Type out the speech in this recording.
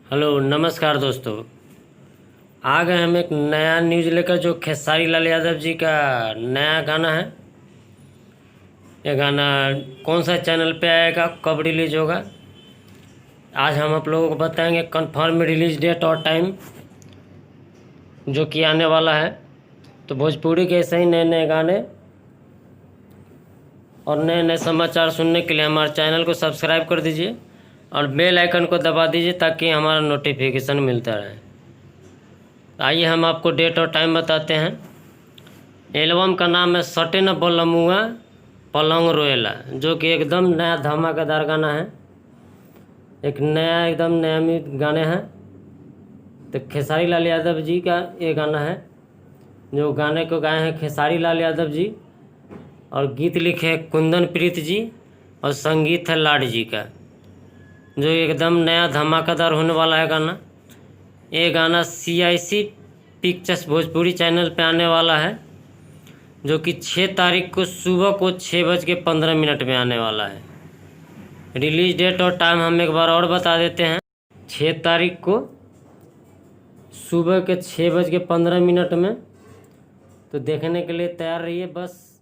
Hello नमस्कार दोस्तों। आ गए हम एक नया न्यूज़ लेकर जो खेसारी लाल यादव जी का नया गाना है। ये गाना कौन सा चैनल पे आएगा, कब रिलीज होगा, आज हम आप लोगों को बताएंगे कंफर्म रिलीज डेट और टाइम जो कि आने वाला है। तो भोजपुरी के ऐसे ही नए नए गाने और नए नए समाचार सुनने के लिए हमारे चैनल को सब्सक्राइब कर दीजिए और बेल आइकन को दबा दीजिए ताकि हमारा नोटिफिकेशन मिलता रहे। आइए हम आपको डेट और टाइम बताते हैं। एल्बम का नाम है सटे न बलमुआ पलंग रोएला, जो कि एकदम नया धमाकेदार गाना है। एक नया एकदम नया गाने हैं। तो खेसारी लाल यादव जी का ये गाना है, जो गाने को गाए हैं खेसारी लाल यादव जी और गीत लिखे हैं कुंदन प्रीत जी और संगीत है लाड जी का, जो एकदम नया धमाकेदार होने वाला है गाना। ये गाना CIC पिक्चर्स भोजपुरी चैनल पे आने वाला है, जो कि 6 तारीख को सुबह को 6:15 में आने वाला है। रिलीज डेट और टाइम हम एक बार और बता देते हैं। 6 तारीख को सुबह के 6:15 में। तो देखने के लिए तैयार रहिए। बस